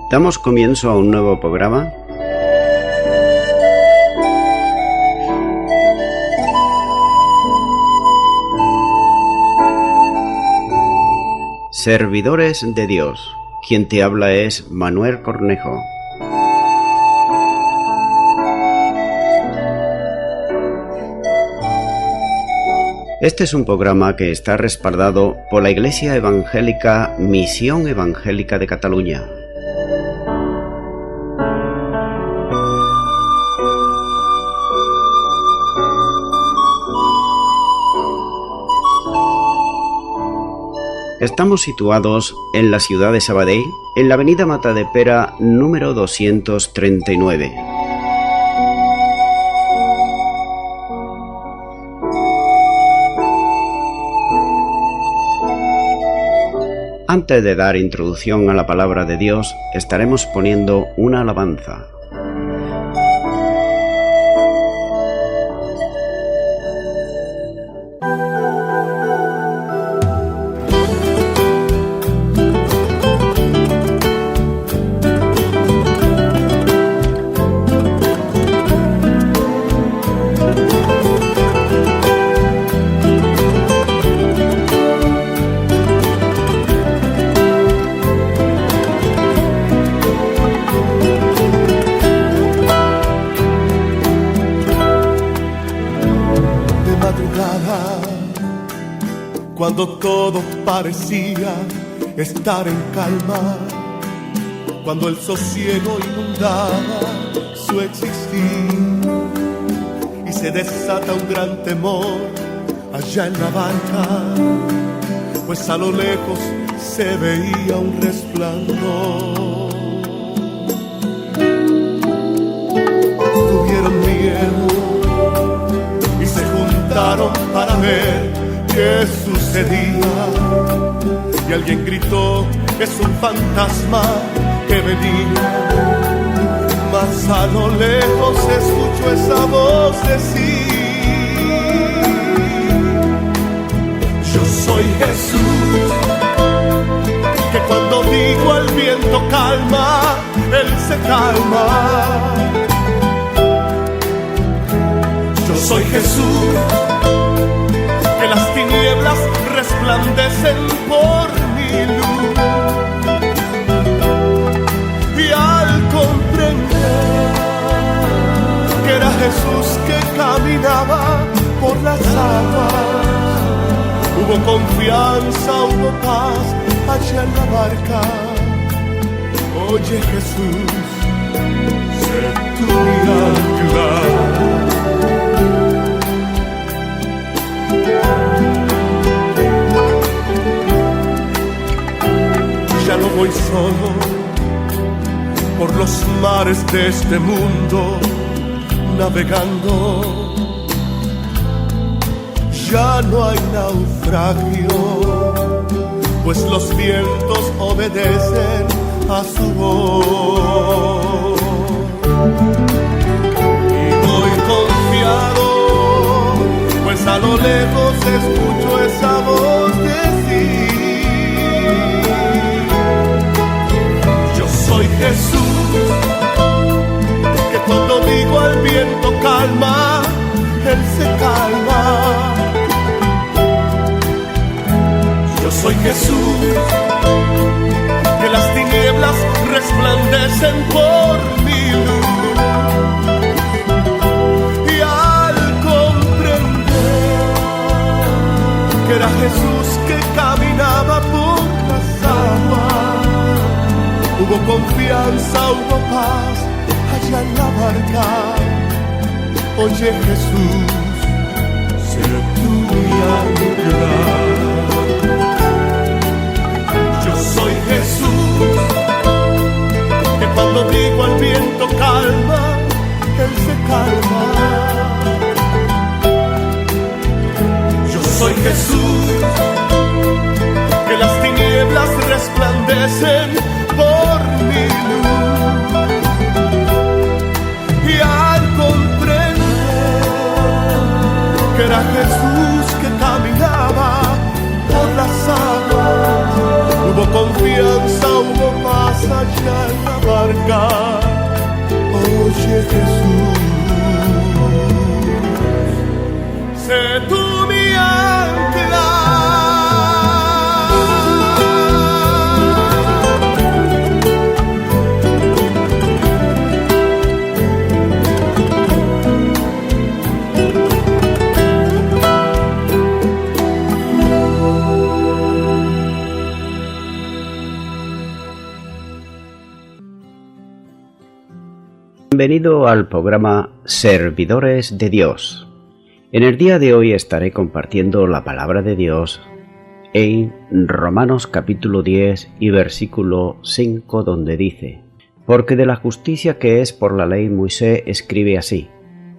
Damos comienzo a un nuevo programa. Servidores de Dios. Quien te habla es Manuel Cornejo. Este es un programa que está respaldado por la Iglesia Evangélica Misión Evangélica de Cataluña. Estamos situados en la ciudad de Sabadell, en la avenida Matadepera número 239. Antes de dar introducción a la palabra de Dios, estaremos poniendo una alabanza. Cuando todo parecía estar en calma, cuando el sosiego inundaba su existir y se desata un gran temor allá en la barca, pues a lo lejos se veía un resplandor. Tuvieron miedo y se juntaron para ver qué sucedía, y alguien gritó: es un fantasma que venía. Mas a lo lejos se escuchó esa voz decir: yo soy Jesús, que cuando digo al viento calma, él se calma. Yo soy Jesús, que las tinieblas resplandecen por mi luz. Y al comprender que era Jesús que caminaba por las aguas, hubo confianza, hubo paz allá en la barca. Oye Jesús, sé tú mi ancla. Ya no voy solo por los mares de este mundo navegando. Ya no hay naufragio, pues los vientos obedecen a su voz. Y voy confiado, pues a lo lejos escucho esa voz decir: soy Jesús, que cuando digo al viento calma, él se calma. Yo soy Jesús, que las tinieblas resplandecen por mi luz. Y al comprender que era Jesús que caminaba por las aguas, hubo confianza, hubo paz allá en la barca. Oye Jesús, sé tú mi ancla. Yo soy Jesús, que cuando digo al viento calma, él se calma. Yo soy Jesús, que las tinieblas resplandecen por mi luz. Y al comprender que era Jesús que caminaba por las aguas, hubo confianza, hubo paz allá en la Bienvenido al programa Servidores de Dios. En el día de hoy estaré compartiendo la palabra de Dios en Romanos capítulo 10 y versículo 5, donde dice: porque de la justicia que es por la ley Moisés escribe así: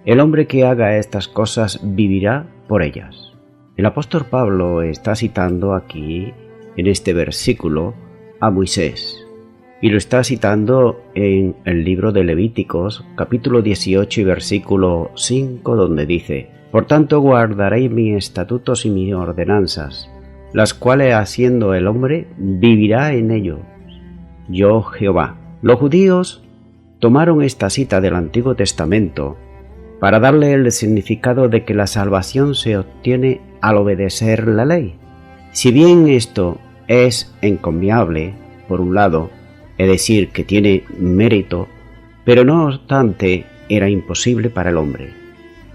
el hombre que haga estas cosas vivirá por ellas. El apóstol Pablo está citando aquí, en este versículo, a Moisés, y lo está citando en el libro de Levíticos, capítulo 18 y versículo 5, donde dice: por tanto guardaréis mis estatutos y mis ordenanzas, las cuales haciendo el hombre vivirá en ellos, yo Jehová. Los judíos tomaron esta cita del Antiguo Testamento para darle el significado de que la salvación se obtiene al obedecer la ley. Si bien esto es encomiable, por un lado, es decir, que tiene mérito, pero no obstante era imposible para el hombre.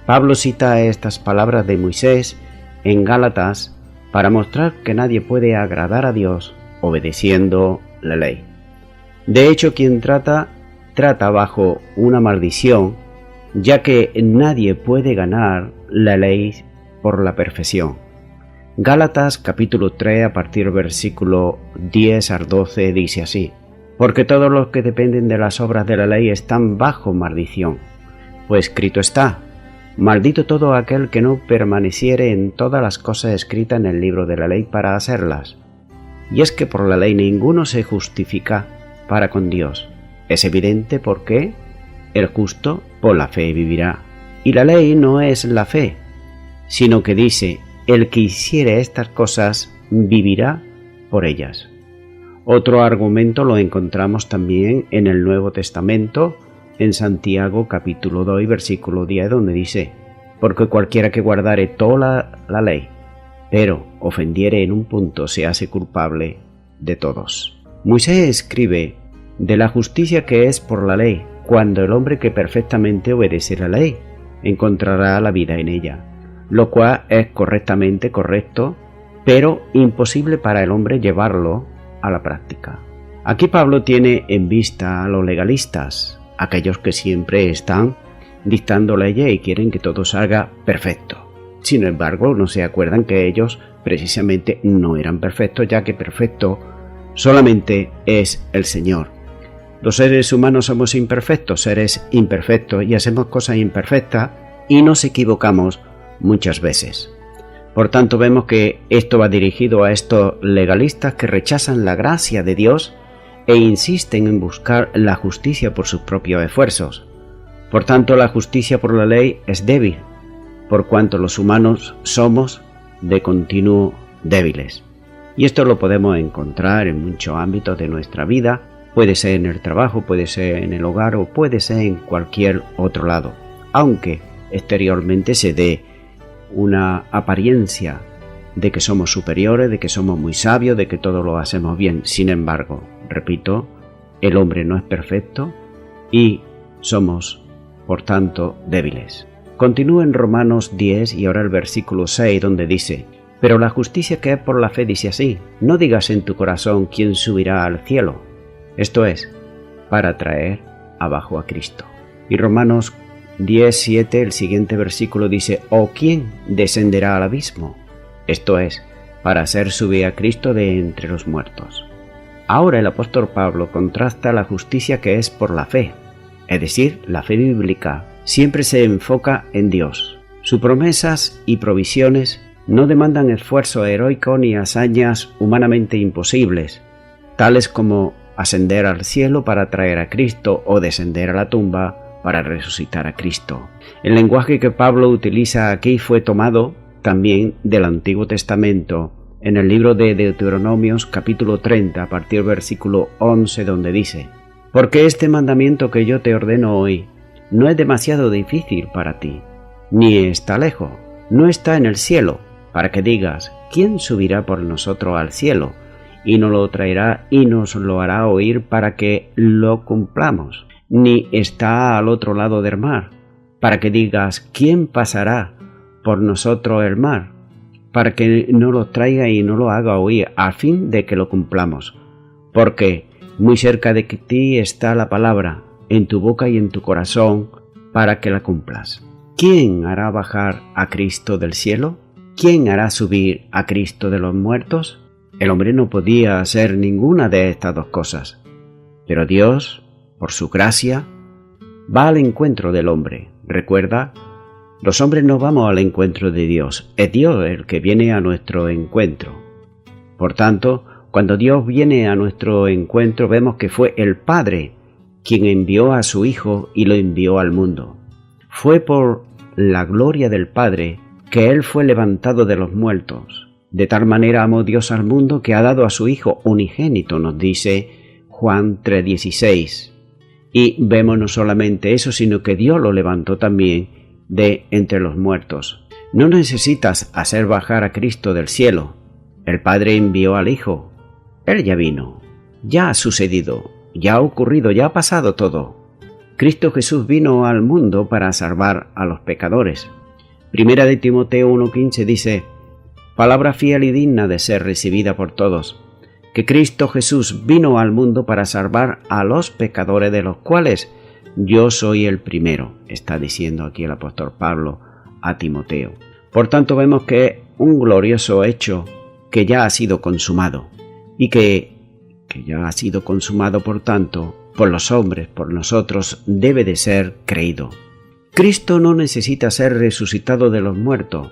Pablo cita estas palabras de Moisés en Gálatas para mostrar que nadie puede agradar a Dios obedeciendo la ley. De hecho, quien trata bajo una maldición, ya que nadie puede ganar la ley por la perfección. Gálatas capítulo 3 a partir del versículo 10 al 12 dice así: porque todos los que dependen de las obras de la ley están bajo maldición, pues escrito está: maldito todo aquel que no permaneciere en todas las cosas escritas en el libro de la ley para hacerlas. Y es que por la ley ninguno se justifica para con Dios. Es evidente porque el justo por la fe vivirá. Y la ley no es la fe, sino que dice: el que hiciere estas cosas vivirá por ellas. Otro argumento lo encontramos también en el Nuevo Testamento, en Santiago capítulo 2 versículo 10, donde dice: porque cualquiera que guardare toda la ley, pero ofendiere en un punto, se hace culpable de todos. Moisés escribe de la justicia que es por la ley, cuando el hombre que perfectamente obedece la ley encontrará la vida en ella, lo cual es correctamente correcto, pero imposible para el hombre llevarlo a la práctica. Aquí Pablo tiene en vista a los legalistas, aquellos que siempre están dictando leyes y quieren que todo salga perfecto. Sin embargo, no se acuerdan que ellos precisamente no eran perfectos, ya que perfecto solamente es el Señor. Los seres humanos somos imperfectos, seres imperfectos, y hacemos cosas imperfectas y nos equivocamos muchas veces. Por tanto, vemos que esto va dirigido a estos legalistas que rechazan la gracia de Dios e insisten en buscar la justicia por sus propios esfuerzos. Por tanto, la justicia por la ley es débil, por cuanto los humanos somos de continuo débiles. Y esto lo podemos encontrar en muchos ámbitos de nuestra vida. Puede ser en el trabajo, puede ser en el hogar o puede ser en cualquier otro lado, aunque exteriormente se dé una apariencia de que somos superiores, de que somos muy sabios, de que todo lo hacemos bien. Sin embargo, repito, el hombre no es perfecto y somos, por tanto, débiles. Continúa en Romanos 10 y ahora el versículo 6, donde dice: pero la justicia que es por la fe dice así: no digas en tu corazón quién subirá al cielo. Esto es, para traer abajo a Cristo. Y Romanos 10:7, el siguiente versículo dice: ¿o quién descenderá al abismo? Esto es, para hacer subir a Cristo de entre los muertos. Ahora el apóstol Pablo contrasta la justicia que es por la fe, es decir, la fe bíblica siempre se enfoca en Dios. Sus promesas y provisiones no demandan esfuerzo heroico ni hazañas humanamente imposibles, tales como ascender al cielo para traer a Cristo o descender a la tumba para resucitar a Cristo. El lenguaje que Pablo utiliza aquí fue tomado también del Antiguo Testamento, en el libro de Deuteronomios capítulo 30 a partir del versículo 11, donde dice: porque este mandamiento que yo te ordeno hoy no es demasiado difícil para ti, ni está lejos, no está en el cielo, para que digas: ¿quién subirá por nosotros al cielo? Y nos lo traerá y nos lo hará oír para que lo cumplamos. Ni está al otro lado del mar, para que digas: ¿quién pasará por nosotros el mar? Para que no lo traiga y no lo haga oír, a fin de que lo cumplamos. Porque muy cerca de ti está la palabra, en tu boca y en tu corazón para que la cumplas. ¿Quién hará bajar a Cristo del cielo? ¿Quién hará subir a Cristo de los muertos? El hombre no podía hacer ninguna de estas dos cosas, pero Dios, por su gracia, va al encuentro del hombre. Recuerda, los hombres no vamos al encuentro de Dios, es Dios el que viene a nuestro encuentro. Por tanto, cuando Dios viene a nuestro encuentro, vemos que fue el Padre quien envió a su Hijo y lo envió al mundo. Fue por la gloria del Padre que Él fue levantado de los muertos. De tal manera amó Dios al mundo que ha dado a su Hijo unigénito, nos dice Juan 3:16. Y vemos no solamente eso, sino que Dios lo levantó también de entre los muertos. No necesitas hacer bajar a Cristo del cielo. El Padre envió al Hijo. Él ya vino. Ya ha sucedido. Ya ha ocurrido. Ya ha pasado todo. Cristo Jesús vino al mundo para salvar a los pecadores. Primera de Timoteo 1:15 dice: palabra fiel y digna de ser recibida por todos, que Cristo Jesús vino al mundo para salvar a los pecadores, de los cuales yo soy el primero, está diciendo aquí el apóstol Pablo a Timoteo. Por tanto, vemos que es un glorioso hecho que ya ha sido consumado, y que ya ha sido consumado, por tanto, por los hombres, por nosotros, debe de ser creído. Cristo no necesita ser resucitado de los muertos,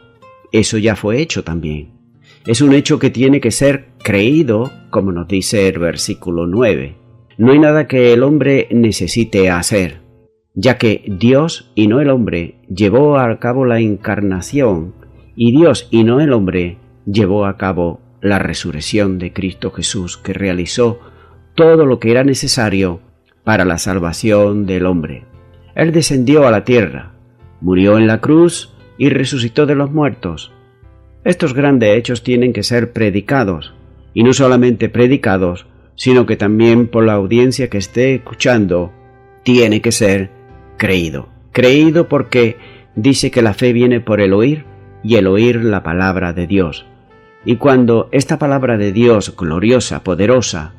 eso ya fue hecho también. Es un hecho que tiene que ser creído, como nos dice el versículo 9. No hay nada que el hombre necesite hacer, ya que Dios y no el hombre llevó a cabo la encarnación, y Dios y no el hombre llevó a cabo la resurrección de Cristo Jesús, que realizó todo lo que era necesario para la salvación del hombre. Él descendió a la tierra, murió en la cruz y resucitó de los muertos. Estos grandes hechos tienen que ser predicados, y no solamente predicados, sino que también por la audiencia que esté escuchando tiene que ser creído. Creído porque dice que la fe viene por el oír, y el oír la palabra de Dios. Y cuando esta palabra de Dios, gloriosa, poderosa,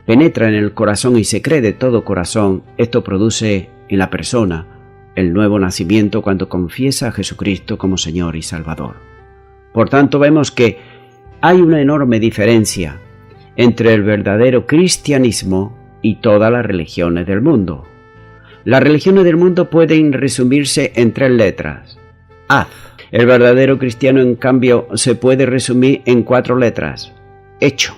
penetra en el corazón y se cree de todo corazón, esto produce en la persona el nuevo nacimiento cuando confiesa a Jesucristo como Señor y Salvador. Por tanto, vemos que hay una enorme diferencia entre el verdadero cristianismo y todas las religiones del mundo. Las religiones del mundo pueden resumirse en 3 letras: haz. El verdadero cristiano, en cambio, se puede resumir en 4 letras: hecho.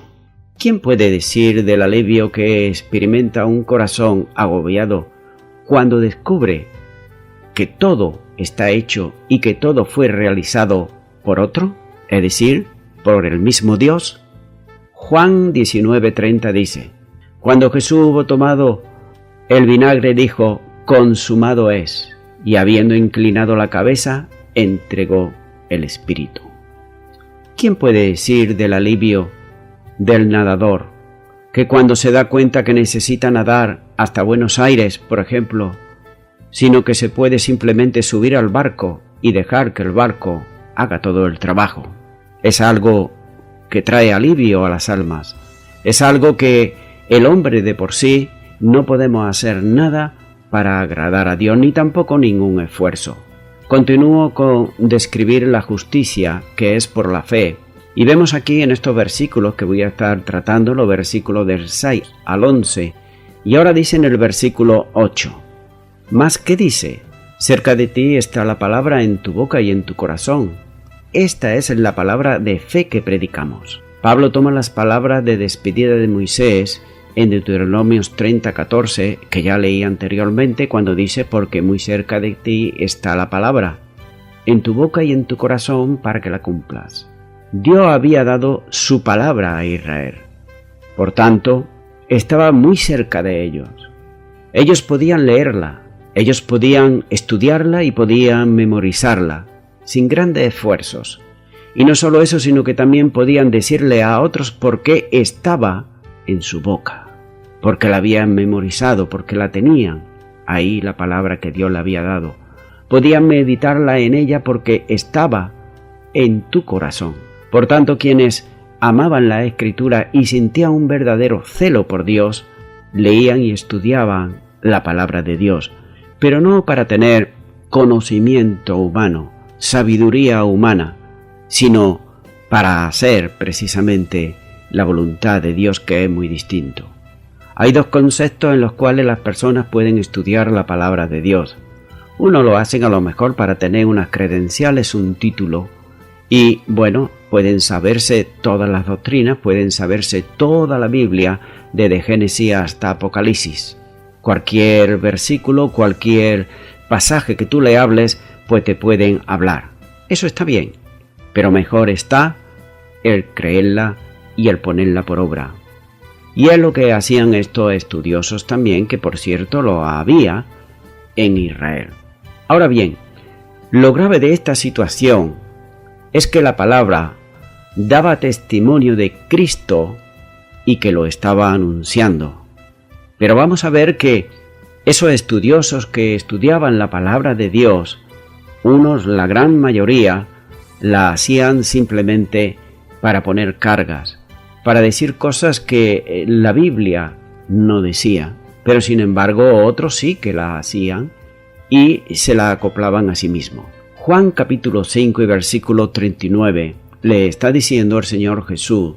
¿Quién puede decir del alivio que experimenta un corazón agobiado cuando descubre que todo está hecho y que todo fue realizado por otro, es decir, por el mismo Dios? Juan 19:30 dice: cuando Jesús hubo tomado el vinagre, dijo: consumado es, y habiendo inclinado la cabeza, entregó el espíritu. ¿Quién puede decir del alivio del nadador que cuando se da cuenta que necesita nadar hasta Buenos Aires, por ejemplo, sino que se puede simplemente subir al barco y dejar que el barco haga todo el trabajo? Es algo que trae alivio a las almas. Es algo que el hombre de por sí no podemos hacer nada para agradar a Dios, ni tampoco ningún esfuerzo. Continúo con describir la justicia que es por la fe. Y vemos aquí en estos versículos que voy a estar tratando, los versículos del 6 al 11. Y ahora dice en el versículo 8: ¿Mas qué dice? Cerca de ti está la palabra, en tu boca y en tu corazón. Esta es la palabra de fe que predicamos. Pablo toma las palabras de despedida de Moisés en Deuteronomios 30:14, que ya leí anteriormente, cuando dice: porque muy cerca de ti está la palabra, en tu boca y en tu corazón, para que la cumplas. Dios había dado su palabra a Israel. Por tanto, estaba muy cerca de ellos. Ellos podían leerla, ellos podían estudiarla y podían memorizarla, sin grandes esfuerzos. Y no solo eso, sino que también podían decirle a otros por qué estaba en su boca, porque la habían memorizado, porque la tenían ahí, la palabra que Dios le había dado. Podían meditarla en ella porque estaba en tu corazón. Por tanto, quienes amaban la Escritura y sentían un verdadero celo por Dios, leían y estudiaban la palabra de Dios, pero no para tener conocimiento humano, sabiduría humana, sino para hacer precisamente la voluntad de Dios, que es muy distinto. Hay dos conceptos en los cuales las personas pueden estudiar la palabra de Dios. Uno lo hacen a lo mejor para tener unas credenciales, un título, y bueno, pueden saberse todas las doctrinas, pueden saberse toda la Biblia, desde Génesis hasta Apocalipsis. Cualquier versículo, cualquier pasaje que tú le hables, pues te pueden hablar. Eso está bien, pero mejor está el creerla y el ponerla por obra. Y es lo que hacían estos estudiosos también, que por cierto lo había en Israel. Ahora bien, lo grave de esta situación es que la palabra daba testimonio de Cristo y que lo estaba anunciando. Pero vamos a ver que esos estudiosos que estudiaban la palabra de Dios, unos, la gran mayoría, la hacían simplemente para poner cargas, para decir cosas que la Biblia no decía, pero sin embargo otros sí que la hacían y se la acoplaban a sí mismo. Juan capítulo 5 y versículo 39 le está diciendo el Señor Jesús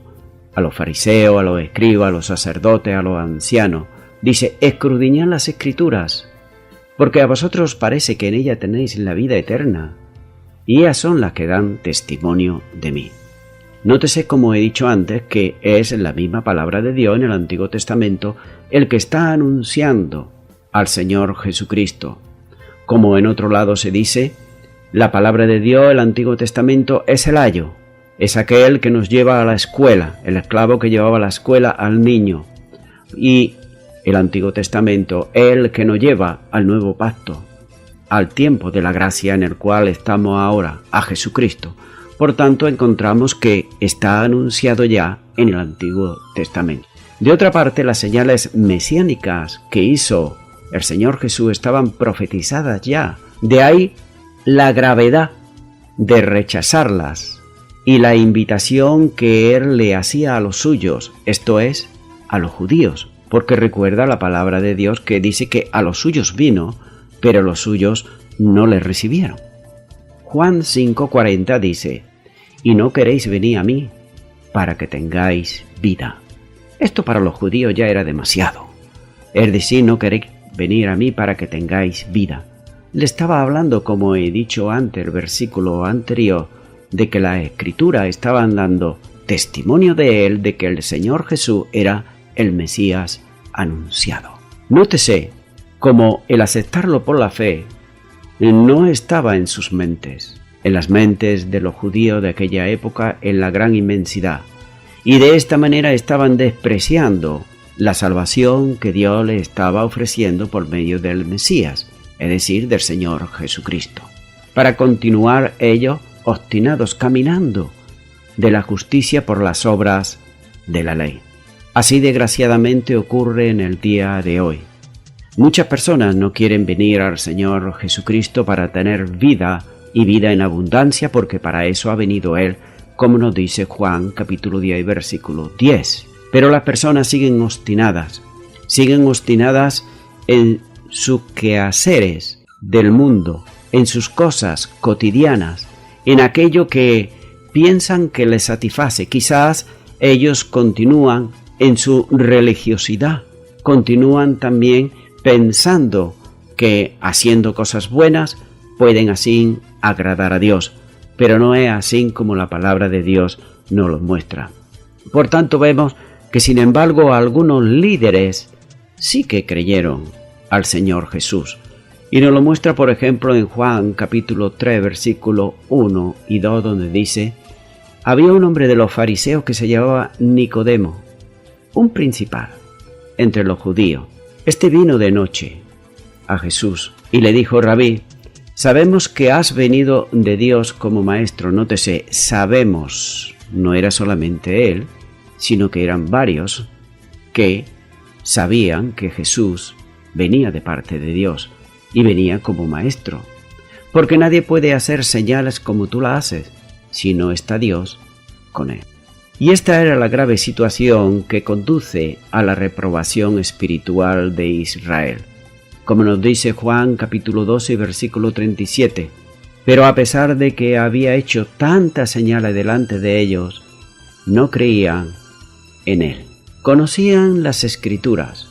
a los fariseos, a los escribas, a los sacerdotes, a los ancianos, dice: escudriñad las Escrituras, porque a vosotros os parece que en ella tenéis la vida eterna, y ellas son las que dan testimonio de mí. Nótese, como he dicho antes, que es la misma palabra de Dios en el Antiguo Testamento el que está anunciando al Señor Jesucristo. Como en otro lado se dice, la palabra de Dios, el Antiguo Testamento, es el ayo, es aquel que nos lleva a la escuela, el esclavo que llevaba a la escuela al niño. Y el Antiguo Testamento es el que nos lleva al nuevo pacto, al tiempo de la gracia en el cual estamos ahora, a Jesucristo. Por tanto, encontramos que está anunciado ya en el Antiguo Testamento. De otra parte, las señales mesiánicas que hizo el Señor Jesús estaban profetizadas ya. De ahí la gravedad de rechazarlas y la invitación que Él le hacía a los suyos, esto es, a los judíos, porque recuerda la palabra de Dios que dice que a los suyos vino, pero los suyos no le recibieron. Juan 5:40 dice: y no queréis venir a mí para que tengáis vida. Esto para los judíos ya era demasiado. Es decir, no queréis venir a mí para que tengáis vida. Le estaba hablando, como he dicho antes, el versículo anterior, de que las Escrituras estaban dando testimonio de él, de que el Señor Jesús era el Mesías anunciado. Nótese como el aceptarlo por la fe no estaba en sus mentes, en las mentes de los judíos de aquella época, en la gran inmensidad, y de esta manera estaban despreciando la salvación que Dios les estaba ofreciendo por medio del Mesías, es decir, del Señor Jesucristo, para continuar ellos obstinados caminando de la justicia por las obras de la ley. Así desgraciadamente ocurre en el día de hoy. Muchas personas no quieren venir al Señor Jesucristo para tener vida y vida en abundancia, porque para eso ha venido Él, como nos dice Juan capítulo 10 versículo 10. Pero las personas siguen obstinadas en sus quehaceres del mundo, en sus cosas cotidianas, en aquello que piensan que les satisface. Quizás ellos continúan en su religiosidad, continúan también pensando que haciendo cosas buenas pueden así agradar a Dios, pero no es así como la palabra de Dios nos lo muestra. Por tanto, vemos que sin embargo algunos líderes sí que creyeron al Señor Jesús, y nos lo muestra por ejemplo en Juan capítulo 3 versículo 1 y 2, donde dice: había un hombre de los fariseos que se llamaba Nicodemo, un principal entre los judíos. Este vino de noche a Jesús y le dijo: Rabí, sabemos que has venido de Dios como maestro. Nótese, sabemos, no era solamente él, sino que eran varios que sabían que Jesús venía de parte de Dios y venía como maestro, porque nadie puede hacer señales como tú la haces si no está Dios con él. Y esta era la grave situación que conduce a la reprobación espiritual de Israel. como nos dice Juan capítulo 12, versículo 37. Pero a pesar de que había hecho tantas señales delante de ellos, no creían en él. Conocían las Escrituras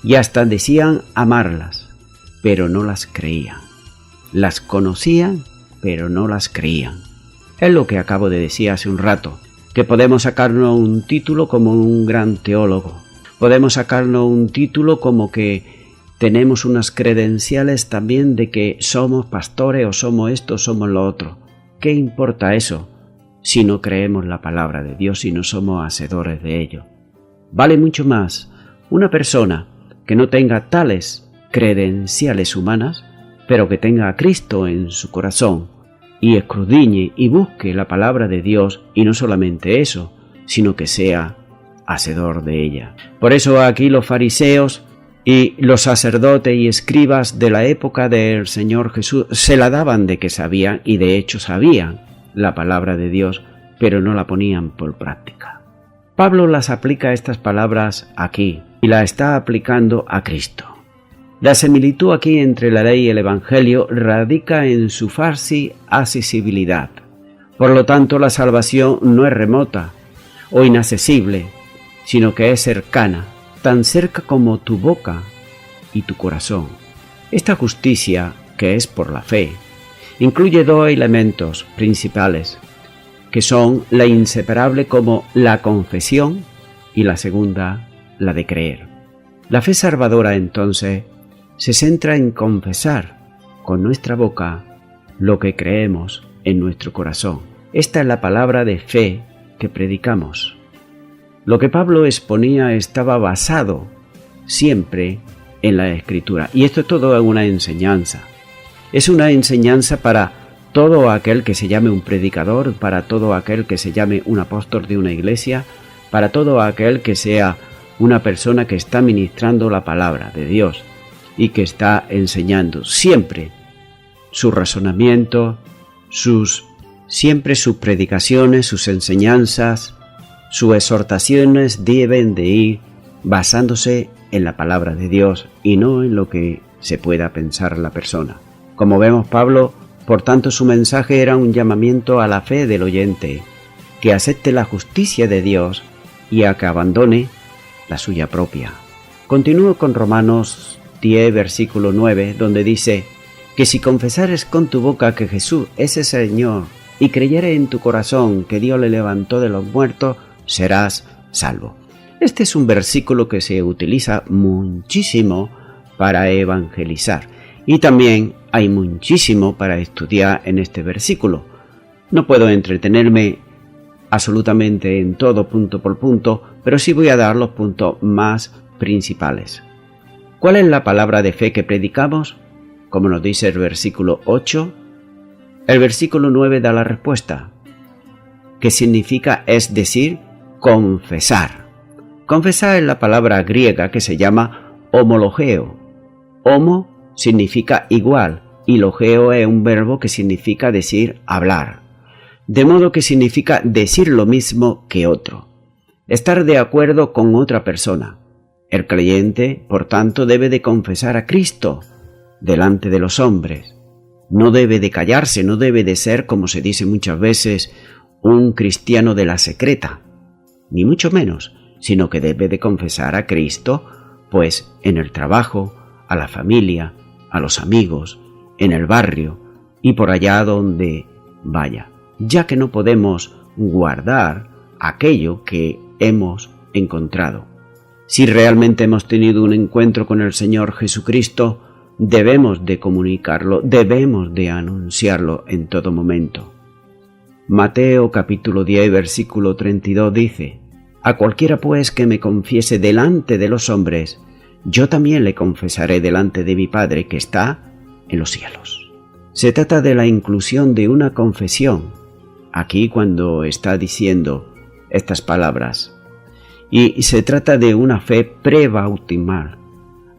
y hasta decían amarlas, pero no las creían. Las conocían, pero no las creían. Es lo que acabo de decir hace un rato, que podemos sacarnos un título como un gran teólogo. Podemos sacarnos un título como que tenemos unas credenciales también de que somos pastores o somos esto o somos lo otro. ¿Qué importa eso si no creemos la palabra de Dios y no somos hacedores de ello? Vale mucho más una persona que no tenga tales credenciales humanas, pero que tenga a Cristo en su corazón y escudriñe y busque la palabra de Dios, y no solamente eso, sino que sea hacedor de ella. Por eso aquí los fariseos y los sacerdotes y escribas de la época del Señor Jesús se la daban de que sabían, y de hecho sabían la palabra de Dios, pero no la ponían por práctica. Pablo las aplica estas palabras aquí y la está aplicando a Cristo. La similitud aquí entre la ley y el Evangelio radica en su fácil accesibilidad. Por lo tanto, la salvación no es remota o inaccesible, sino que es cercana, tan cerca como tu boca y tu corazón. Esta justicia, que es por la fe, incluye dos elementos principales, que son la inseparable como la confesión y la segunda, la de creer. La fe salvadora, entonces, se centra en confesar con nuestra boca lo que creemos en nuestro corazón. Esta es la palabra de fe que predicamos. Lo que Pablo exponía estaba basado siempre en la Escritura, y esto todo es una enseñanza. Es una enseñanza para todo aquel que se llame un predicador, para todo aquel que se llame un apóstol de una iglesia, para todo aquel que sea una persona que está ministrando la palabra de Dios y que está enseñando. Siempre su razonamiento, siempre sus predicaciones, sus enseñanzas, sus exhortaciones deben de ir basándose en la palabra de Dios y no en lo que se pueda pensar la persona. Como vemos, Pablo, por tanto, su mensaje era un llamamiento a la fe del oyente, que acepte la justicia de Dios y a que abandone la suya propia. Continúo con Romanos 10, versículo 9, donde dice que si confesares con tu boca que Jesús es el Señor y creyeres en tu corazón que Dios le levantó de los muertos, serás salvo. Este es un versículo que se utiliza muchísimo para evangelizar, y también hay muchísimo para estudiar en este versículo. No puedo entretenerme absolutamente en todo punto por punto, pero sí voy a dar los puntos más principales. ¿Cuál es la palabra de fe que predicamos? Como nos dice el versículo 8, el versículo 9 da la respuesta, que significa, es decir, confesar. Confesar es la palabra griega que se llama homologeo. Homo significa igual y logeo es un verbo que significa decir, hablar. De modo que significa decir lo mismo que otro. Estar de acuerdo con otra persona. El creyente, por tanto, debe de confesar a Cristo delante de los hombres. No debe de callarse, no debe de ser, como se dice muchas veces, un cristiano de la secreta, ni mucho menos, sino que debe de confesar a Cristo, pues en el trabajo, a la familia, a los amigos, en el barrio y por allá donde vaya, ya que no podemos guardar aquello que hemos encontrado. Si realmente hemos tenido un encuentro con el Señor Jesucristo, debemos de comunicarlo, debemos de anunciarlo en todo momento. Mateo capítulo 10, versículo 32 dice: A cualquiera pues que me confiese delante de los hombres, yo también le confesaré delante de mi Padre que está en los cielos. Se trata de la inclusión de una confesión, aquí cuando está diciendo estas palabras, y se trata de una fe prebautismal,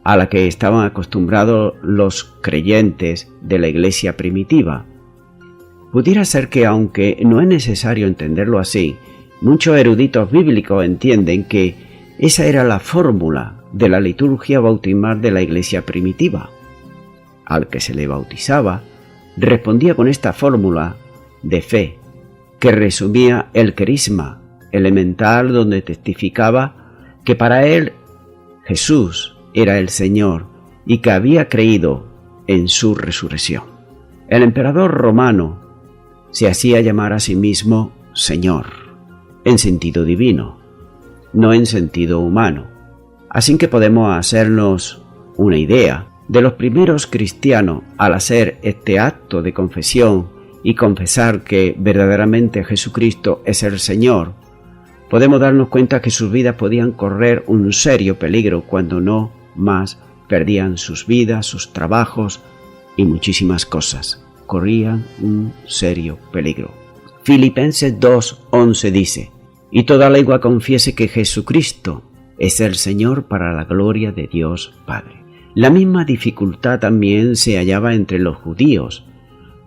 a la que estaban acostumbrados los creyentes de la iglesia primitiva. Pudiera ser que, aunque no es necesario entenderlo así, muchos eruditos bíblicos entienden que esa era la fórmula de la liturgia bautismal de la iglesia primitiva. al que se le bautizaba, respondía con esta fórmula de fe, que resumía el querisma elemental, donde testificaba que para él Jesús era el Señor y que había creído en su resurrección. El emperador romano se hacía llamar a sí mismo Señor, en sentido divino, no en sentido humano. Así que podemos hacernos una idea de los primeros cristianos al hacer este acto de confesión y confesar que verdaderamente Jesucristo es el Señor. Podemos darnos cuenta que sus vidas podían correr un serio peligro, cuando no más perdían sus vidas, sus trabajos y muchísimas cosas. Corrían un serio peligro. Filipenses 2:11 dice: y toda lengua confiese que Jesucristo es el Señor, para la gloria de Dios Padre. La misma dificultad también se hallaba entre los judíos,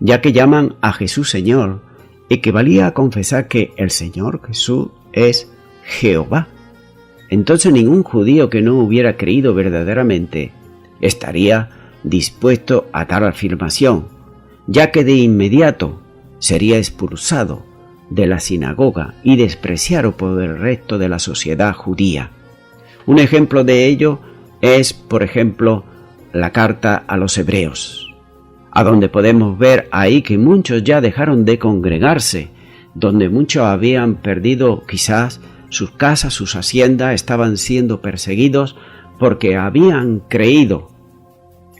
ya que llaman a Jesús Señor, equivalía a confesar que el Señor Jesús es Jehová. Entonces ningún judío que no hubiera creído verdaderamente estaría dispuesto a tal afirmación, ya que de inmediato sería expulsado de la sinagoga y despreciado por el resto de la sociedad judía. Un ejemplo de ello es, por ejemplo, la carta a los hebreos, a donde podemos ver ahí que muchos ya dejaron de congregarse, donde muchos habían perdido quizás sus casas, sus haciendas, estaban siendo perseguidos porque habían creído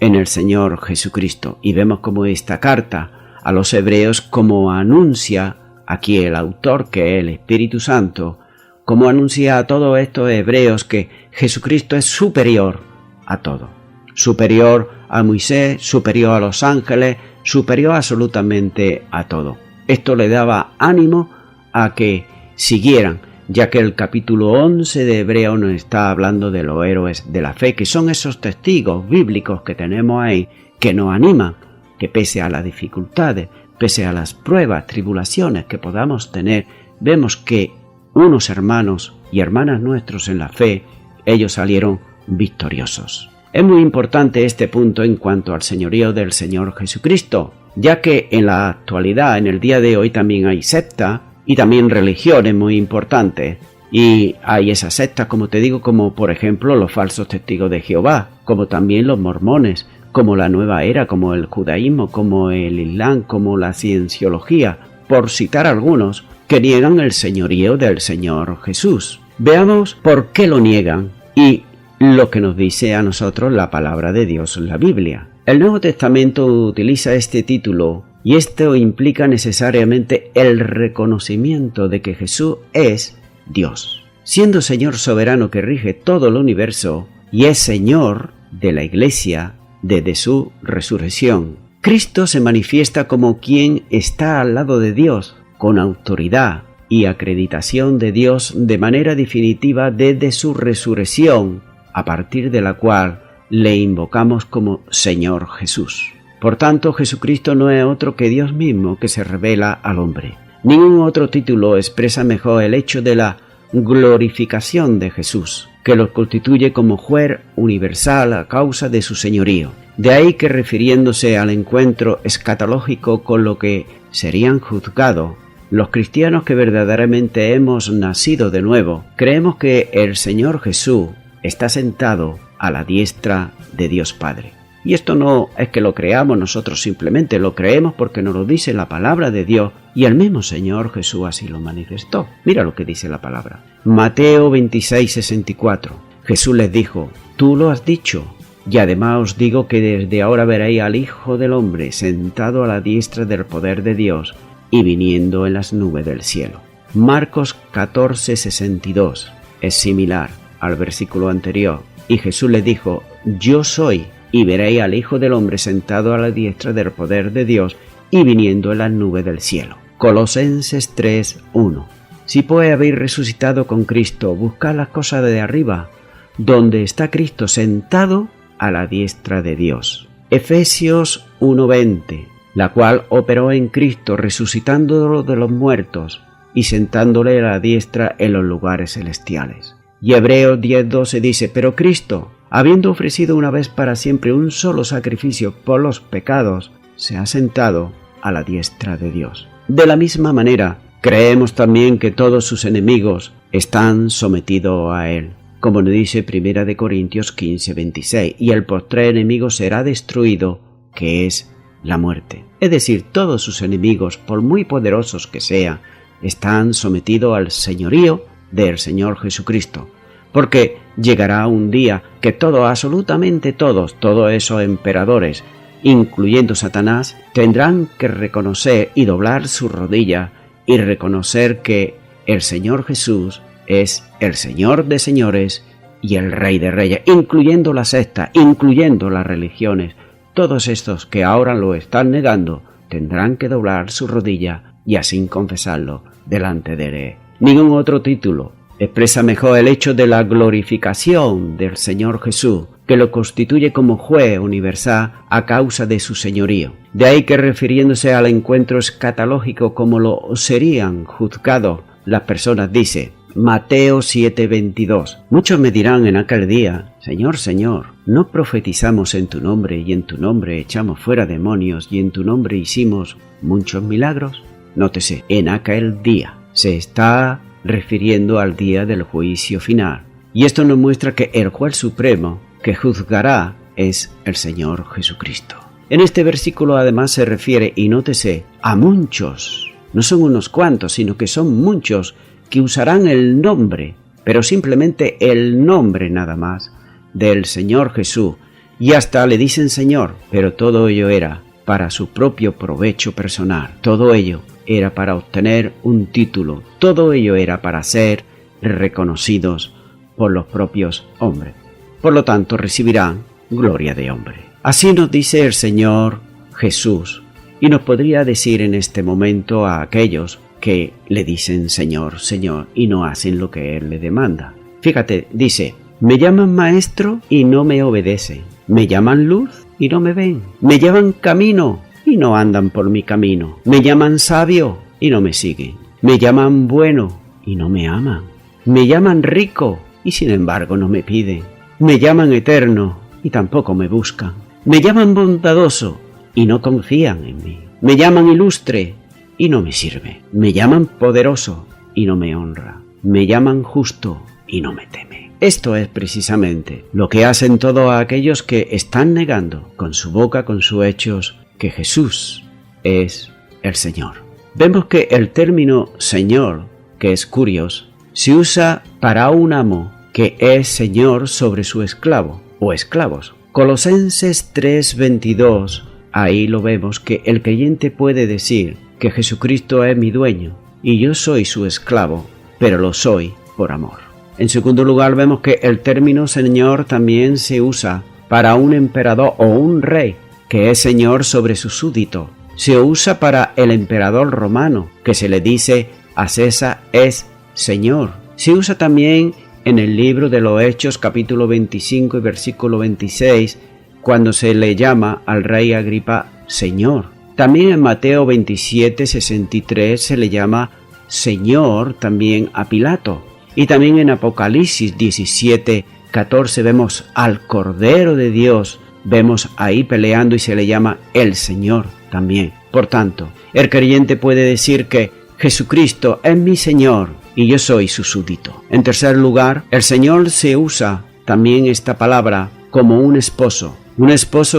en el Señor Jesucristo. Y vemos como esta carta a los hebreos, como anuncia aquí el autor, que es el Espíritu Santo, como anuncia a todos estos hebreos que Jesucristo es superior a todo, superior a Moisés, superior a los ángeles, superior absolutamente a todo. Esto le daba ánimo a que siguieran, ya que el capítulo 11 de Hebreos nos está hablando de los héroes de la fe, que son esos testigos bíblicos que tenemos ahí, que nos animan, que pese a las dificultades, pese a las pruebas, tribulaciones que podamos tener, vemos que unos hermanos y hermanas nuestros en la fe, ellos salieron victoriosos. Es muy importante este punto en cuanto al señorío del Señor Jesucristo, ya que en la actualidad, en el día de hoy, también hay sectas y también religiones muy importantes. Y hay esas sectas, como te digo, como por ejemplo los falsos testigos de Jehová, como también los mormones, como la nueva era, como el judaísmo, como el islam, como la cienciología, por citar algunos, que niegan el señorío del Señor Jesús. Veamos por qué lo niegan y lo que nos dice a nosotros la palabra de Dios en la Biblia. El Nuevo Testamento utiliza este título y esto implica necesariamente el reconocimiento de que Jesús es Dios, siendo Señor soberano que rige todo el universo y es Señor de la Iglesia desde su resurrección. Cristo se manifiesta como quien está al lado de Dios, con autoridad y acreditación de Dios de manera definitiva desde su resurrección, a partir de la cual le invocamos como Señor Jesús. Por tanto, Jesucristo no es otro que Dios mismo que se revela al hombre. Ningún otro título expresa mejor el hecho de la glorificación de Jesús, que lo constituye como juez universal a causa de su señorío. De ahí que, refiriéndose al encuentro escatológico con lo que serían juzgados, los cristianos que verdaderamente hemos nacido de nuevo, creemos que el Señor Jesús está sentado a la diestra de Dios Padre. Y esto no es que lo creamos nosotros, simplemente lo creemos porque nos lo dice la palabra de Dios y el mismo Señor Jesús así lo manifestó. Mira lo que dice la palabra. Mateo 26:64. Jesús les dijo: tú lo has dicho, y además os digo que desde ahora veréis al Hijo del Hombre sentado a la diestra del poder de Dios y viniendo en las nubes del cielo. Marcos 14:62 es similar al versículo anterior, y Jesús les dijo: yo soy, y veréis al Hijo del Hombre sentado a la diestra del poder de Dios y viniendo en las nubes del cielo. Colosenses 3:1. Si pues habéis resucitado con Cristo, buscad las cosas de arriba, donde está Cristo sentado a la diestra de Dios. Efesios 1:20, la cual operó en Cristo resucitándolo de los muertos y sentándole a la diestra en los lugares celestiales. Y Hebreos 10:12 dice: pero Cristo, habiendo ofrecido una vez para siempre un solo sacrificio por los pecados, se ha sentado a la diestra de Dios. De la misma manera, creemos también que todos sus enemigos están sometidos a él, como nos dice 1 Corintios 15:26, y el postrer enemigo será destruido, que es la muerte. Es decir, todos sus enemigos, por muy poderosos que sean, están sometidos al señorío del Señor Jesucristo, porque llegará un día que todos, absolutamente todos esos emperadores, incluyendo Satanás, tendrán que reconocer y doblar su rodilla y reconocer que el Señor Jesús es el Señor de señores y el Rey de reyes, incluyendo la secta, incluyendo las religiones. Todos estos que ahora lo están negando tendrán que doblar su rodilla y así confesarlo delante de él. Ningún otro título expresa mejor el hecho de la glorificación del Señor Jesús, que lo constituye como juez universal a causa de su señorío. De ahí que, refiriéndose al encuentro escatológico como lo serían juzgados las personas, dice Mateo 7:22: muchos me dirán en aquel día: Señor, Señor, ¿no profetizamos en tu nombre, y en tu nombre echamos fuera demonios, y en tu nombre hicimos muchos milagros? Nótese, en aquel día se está refiriendo al día del juicio final. Y esto nos muestra que el juez supremo que juzgará es el Señor Jesucristo. En este versículo además se refiere, y nótese, a muchos. No son unos cuantos, sino que son muchos que usarán el nombre, pero simplemente el nombre nada más, del Señor Jesús. Y hasta le dicen Señor, pero todo ello era para su propio provecho personal. Todo ello era para obtener un título, todo ello era para ser reconocidos por los propios hombres. Por lo tanto, recibirán gloria de hombre. Así nos dice el Señor Jesús, y nos podría decir en este momento a aquellos que le dicen Señor, Señor, y no hacen lo que Él le demanda. Fíjate, dice: me llaman maestro y no me obedecen, me llaman luz y no me ven, me llaman camino y no andan por mi camino, me llaman sabio y no me siguen, me llaman bueno y no me aman, me llaman rico y sin embargo no me piden, me llaman eterno y tampoco me buscan, me llaman bondadoso y no confían en mí, me llaman ilustre y no me sirve, me llaman poderoso y no me honra, me llaman justo y no me teme. Esto es precisamente lo que hacen todos aquellos que están negando con su boca, con sus hechos, que Jesús es el Señor. Vemos que el término Señor, que es kurios, se usa para un amo que es Señor sobre su esclavo o esclavos. Colosenses 3:22, ahí lo vemos que el creyente puede decir que Jesucristo es mi dueño y yo soy su esclavo, pero lo soy por amor. En segundo lugar, vemos que el término Señor también se usa para un emperador o un rey que es Señor sobre su súbdito. Se usa para el emperador romano, que se le dice a César es Señor. Se usa también en el libro de los Hechos, capítulo 25 y versículo 26, cuando se le llama al rey Agripa Señor. También en Mateo 27:63 se le llama Señor también a Pilato. Y también en Apocalipsis 17:14 vemos al Cordero de Dios, vemos ahí peleando y se le llama el Señor también. Por tanto, el creyente puede decir que Jesucristo es mi Señor y yo soy su súbdito. En tercer lugar, el Señor se usa también esta palabra como un esposo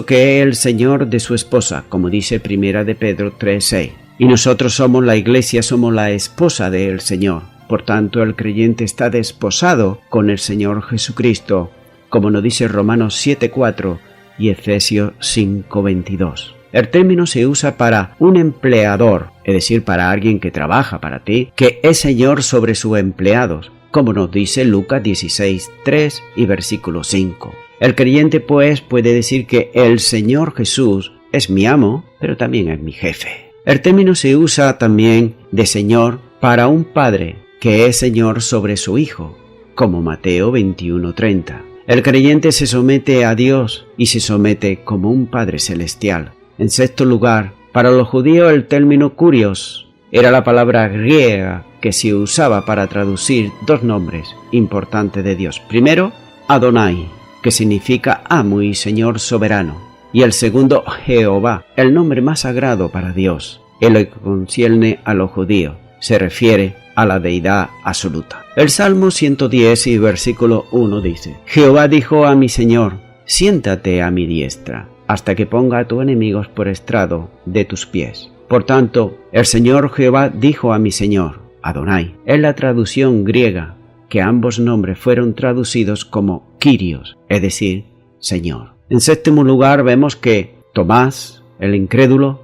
que es el Señor de su esposa, como dice 1 de Pedro 3:6. Y nosotros somos la iglesia, somos la esposa del Señor. Por tanto, el creyente está desposado con el Señor Jesucristo, como nos dice Romanos 7:4 y Efesios 5:22. El término se usa para un empleador, es decir, para alguien que trabaja para ti, que es Señor sobre sus empleados, como nos dice Lucas 16:3 y versículo 5. El creyente, pues, puede decir que el Señor Jesús es mi amo, pero también es mi jefe. El término se usa también de Señor para un padre que es Señor sobre su Hijo, como Mateo 21:30. El creyente se somete a Dios y se somete como un Padre celestial. En sexto lugar, para los judíos el término kurios era la palabra griega que se usaba para traducir dos nombres importantes de Dios. Primero, Adonai, que significa amo y Señor soberano. Y el segundo, Jehová, el nombre más sagrado para Dios, en lo que concierne a los judíos. Se refiere a la deidad absoluta. El Salmo 110 y versículo 1 dice: Jehová dijo a mi Señor, siéntate a mi diestra, hasta que ponga a tus enemigos por estrado de tus pies. Por tanto, el Señor Jehová dijo a mi Señor, Adonai, es la traducción griega, que ambos nombres fueron traducidos como Kyrios, es decir, Señor. En séptimo lugar vemos que Tomás, el incrédulo,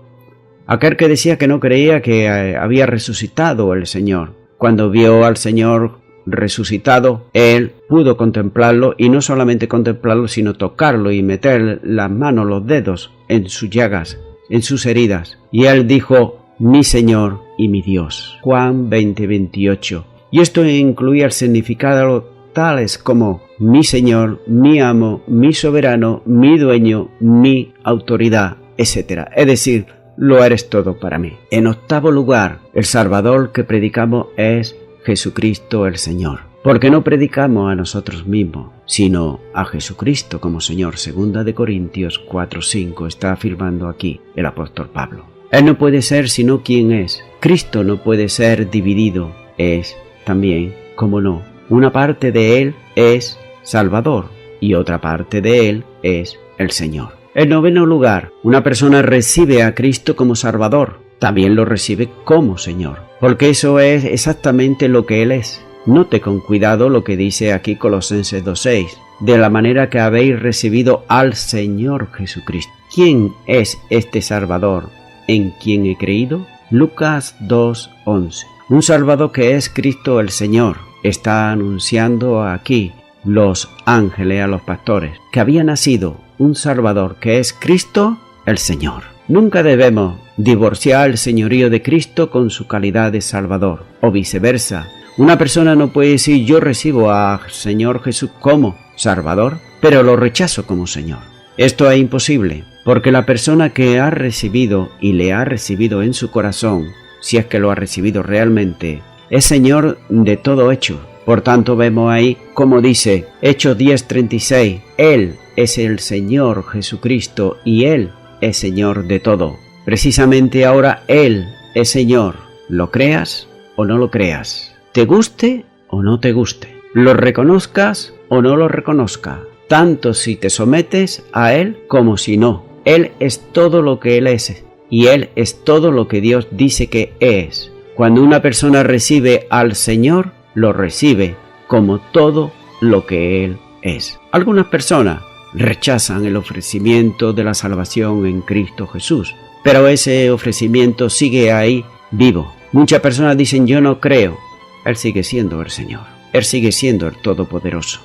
aquel que decía que no creía que había resucitado el Señor, cuando vio al Señor resucitado, él pudo contemplarlo, y no solamente contemplarlo, sino tocarlo y meter las manos, los dedos en sus llagas, en sus heridas. Y él dijo, mi Señor y mi Dios. Juan 20:28. Y esto incluía el significado tales como mi Señor, mi amo, mi soberano, mi dueño, mi autoridad, etc. Es decir, lo eres todo para mí. En octavo lugar, el Salvador que predicamos es Jesucristo el Señor, porque no predicamos a nosotros mismos, sino a Jesucristo como Señor. 2 de Corintios 4:5 está afirmando aquí el apóstol Pablo. Él no puede ser sino quien es. Cristo no puede ser dividido. Es también, como no, una parte de Él es Salvador y otra parte de Él es el Señor. En noveno lugar, una persona recibe a Cristo como Salvador, también lo recibe como Señor, porque eso es exactamente lo que Él es. Note con cuidado lo que dice aquí Colosenses 2:6, de la manera que habéis recibido al Señor Jesucristo. ¿Quién es este Salvador en quien he creído? Lucas 2:11. Un Salvador que es Cristo el Señor. Está anunciando aquí los ángeles a los pastores que había nacido un Salvador que es Cristo el Señor. Nunca debemos divorciar el señorío de Cristo con su calidad de Salvador, o viceversa. Una persona no puede decir yo recibo a Señor Jesús como Salvador, pero lo rechazo como Señor. Esto es imposible, porque la persona que ha recibido y le ha recibido en su corazón, si es que lo ha recibido realmente, es Señor de todo hecho. Por tanto vemos ahí como dice Hechos 10:36, Él es el Señor Jesucristo y Él es Señor de todo. Precisamente ahora Él es Señor, lo creas o no lo creas, te guste o no te guste, lo reconozcas o no lo reconozcas, tanto si te sometes a Él como si no. Él es todo lo que Él es y Él es todo lo que Dios dice que es. Cuando una persona recibe al Señor, lo recibe como todo lo que Él es. Algunas personas rechazan el ofrecimiento de la salvación en Cristo Jesús, pero ese ofrecimiento sigue ahí vivo. Muchas personas dicen yo no creo. Él sigue siendo el Señor. Él sigue siendo el Todopoderoso.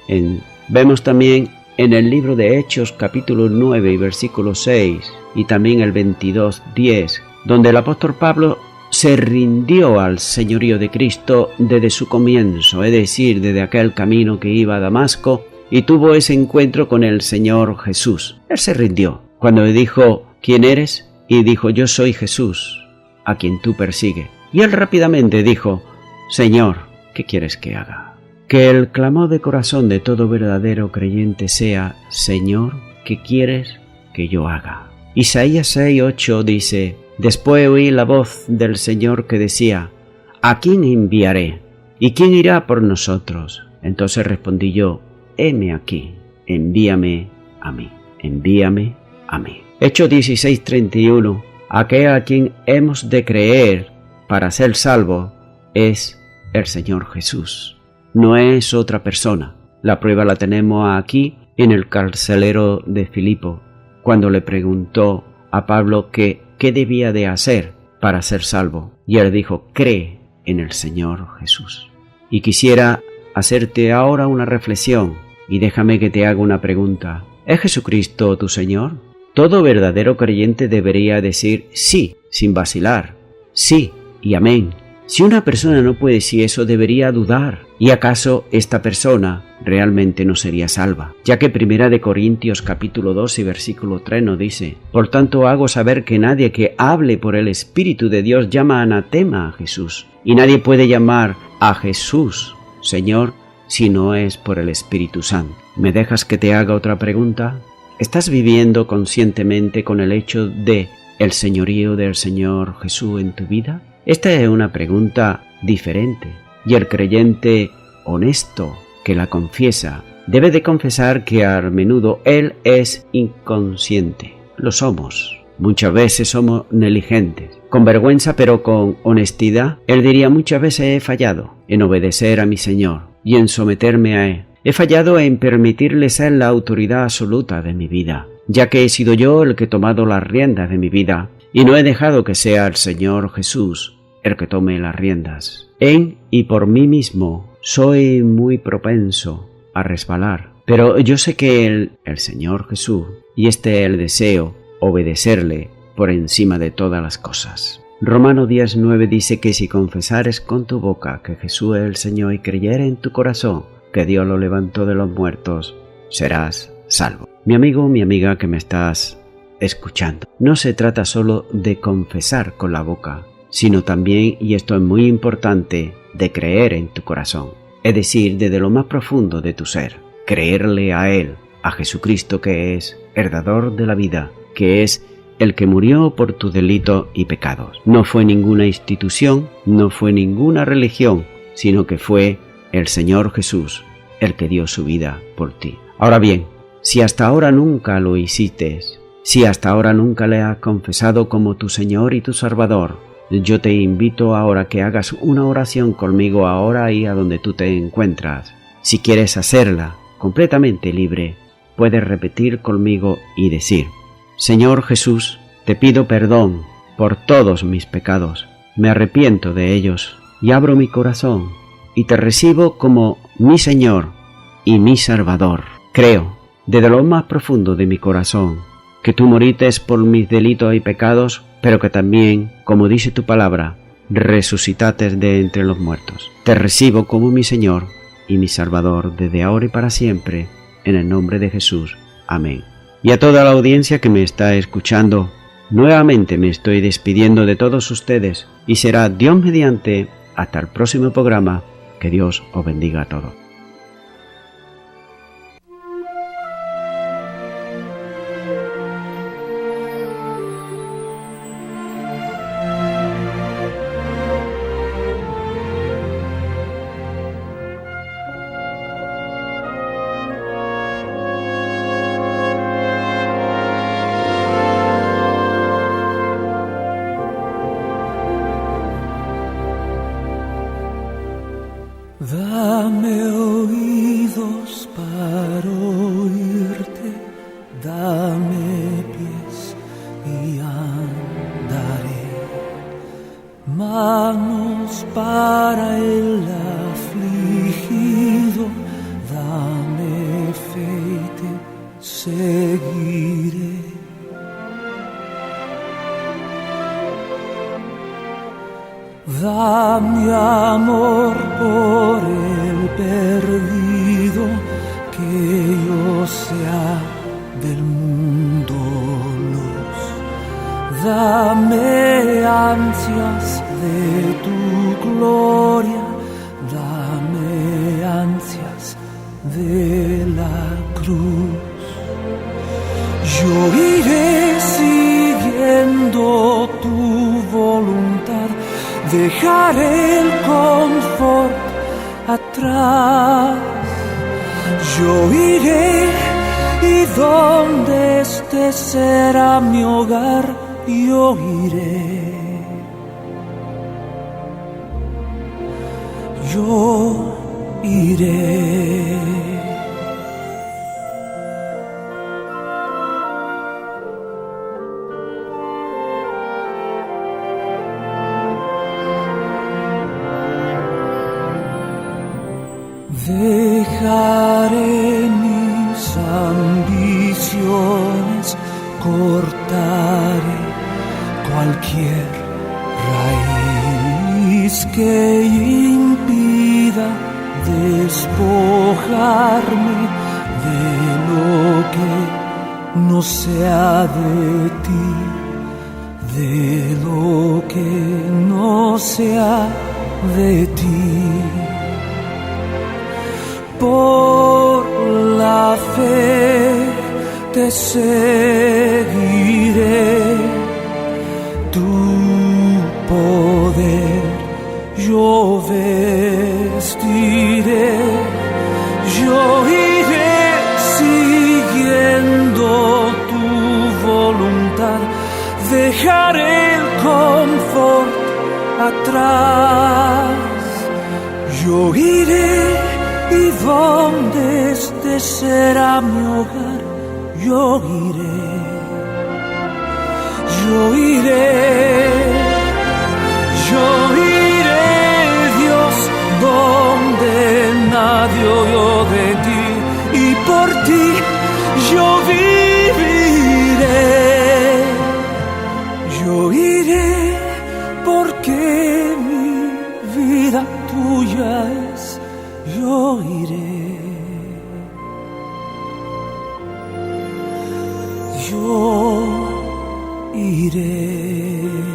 Vemos también en el libro de Hechos capítulo 9 y versículo 6 y también el 22:10, donde el apóstol Pablo se rindió al señorío de Cristo desde su comienzo, es decir, desde aquel camino que iba a Damasco, y tuvo ese encuentro con el Señor Jesús. Él se rindió cuando le dijo, ¿quién eres? Y dijo, yo soy Jesús, a quien tú persigues. Y él rápidamente dijo, Señor, ¿qué quieres que haga? Que el clamor de corazón de todo verdadero creyente sea, Señor, ¿qué quieres que yo haga? Isaías 6:8 dice, después oí la voz del Señor que decía, ¿a quién enviaré? ¿Y quién irá por nosotros? Entonces respondí yo, heme aquí, envíame a mí, envíame a mí. Hechos 16:31, aquel a quien hemos de creer para ser salvo es el Señor Jesús, no es otra persona. La prueba la tenemos aquí en el carcelero de Filipo, cuando le preguntó a Pablo qué debía de hacer para ser salvo, y él dijo, cree en el Señor Jesús. Y quisiera hacerte ahora una reflexión, y déjame que te haga una pregunta. ¿Es Jesucristo tu Señor? Todo verdadero creyente debería decir sí, sin vacilar, sí y amén. Si una persona no puede decir eso, debería dudar. ¿Y acaso esta persona realmente no sería salva? Ya que 1 de Corintios capítulo 2 y versículo 3 nos dice, por tanto hago saber que nadie que hable por el Espíritu de Dios llama anatema a Jesús. Y nadie puede llamar a Jesús Señor si no es por el Espíritu Santo. ¿Me dejas que te haga otra pregunta? ¿Estás viviendo conscientemente con el hecho de el señorío del Señor Jesús en tu vida? Esta es una pregunta diferente, y el creyente honesto que la confiesa debe de confesar que a menudo él es inconsciente. Lo somos. Muchas veces somos negligentes. Con vergüenza pero con honestidad, él diría: muchas veces he fallado en obedecer a mi Señor y en someterme a Él. He fallado en permitirle ser la autoridad absoluta de mi vida, ya que he sido yo el que he tomado las riendas de mi vida y no he dejado que sea el Señor Jesús el que tome las riendas. En y por mí mismo soy muy propenso a resbalar, pero yo sé que el Señor Jesús, y este es el deseo, obedecerle por encima de todas las cosas. Romanos 10:9 dice que si confesares con tu boca que Jesús es el Señor y creyeres en tu corazón que Dios lo levantó de los muertos, serás salvo. Mi amigo, mi amiga que me estás escuchando, no se trata solo de confesar con la boca, sino también, y esto es muy importante, de creer en tu corazón, es decir, desde lo más profundo de tu ser, creerle a Él, a Jesucristo, que es el dador de la vida, que es el que murió por tus delitos y pecados. No fue ninguna institución, no fue ninguna religión, sino que fue el Señor Jesús el que dio su vida por ti. Ahora bien, si hasta ahora nunca lo hiciste, si hasta ahora nunca le has confesado como tu Señor y tu Salvador, yo te invito ahora que hagas una oración conmigo ahora ahí a donde tú te encuentras. Si quieres hacerla completamente libre, puedes repetir conmigo y decir: Señor Jesús, te pido perdón por todos mis pecados, me arrepiento de ellos y abro mi corazón y te recibo como mi Señor y mi Salvador. Creo, desde lo más profundo de mi corazón, que tú moriste por mis delitos y pecados, pero que también, como dice tu palabra, resucitaste de entre los muertos. Te recibo como mi Señor y mi Salvador desde ahora y para siempre, en el nombre de Jesús. Amén. Y a toda la audiencia que me está escuchando, nuevamente me estoy despidiendo de todos ustedes y será Dios mediante hasta el próximo programa. Que Dios os bendiga a todos. Dame oídos para oírte, dame pies y andaré, manos para el afligido, dame fe y te seguiré. Dame amor por el perdido, que yo sea del mundo luz. Dame ansias de tu gloria, dame ansias de la cruz. Yo iré siguiendo tu voluntad, dejaré el confort atrás. Yo iré y donde estés será mi hogar. Yo iré. Yo iré. Dejaré mis ambiciones, cortaré cualquier raíz que impida despojarme de lo que no sea de ti, de lo que no sea de ti. Por la fe te seguiré, tu poder yo vestiré, yo iré siguiendo tu voluntad, dejaré el confort atrás, yo iré y donde este será mi hogar, yo iré, yo iré, yo iré, Dios, donde nadie oyó de ti, y por ti yo viviré, yo iré, porque mi vida tuya es, yo iré, yo iré.